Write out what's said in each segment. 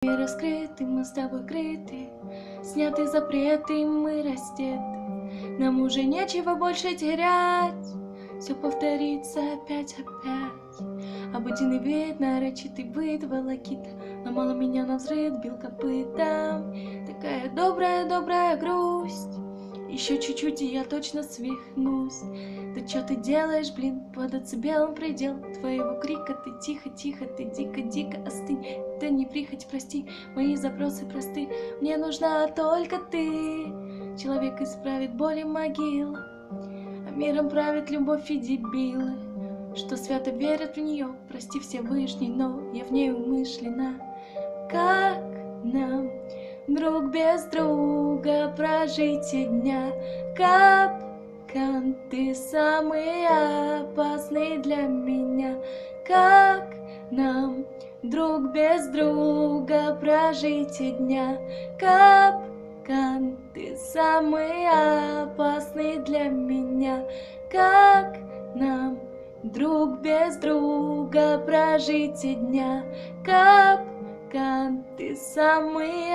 Мы раскрыты, мы с тобой крыты, сняты запреты, мы раздеты. Нам уже нечего больше терять, все повторится опять. Обыденный вид, нарочитый быт, волокита, но мало меня навзрыд бил копытом. Такая добрая грусть, еще чуть-чуть, и я точно свихнусь. Ты чё ты делаешь, блин, под децибелом предел твоего крика. Ты тихо, ты дико остынь. Это не прихоть, прости, мои запросы просты. Мне нужна только ты. Человек исправит боли могил, а миром правит любовь и дебилы, что свято верят в нее. Прости, Всевышний, но я в ней умышленно. Как нам друг без друга прожить и дня? Капкан, ты самый опасный для меня. Как нам друг без друга прожить и дня? Капкан, ты самый опасный для меня. Как нам друг без друга прожить и дня? Капкан, ты самый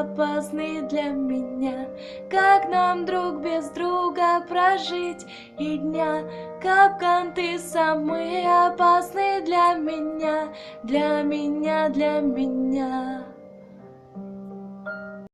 опасный для меня. Как нам друг без друга прожить и дня? Капкан, ты самый опасный для меня, для меня.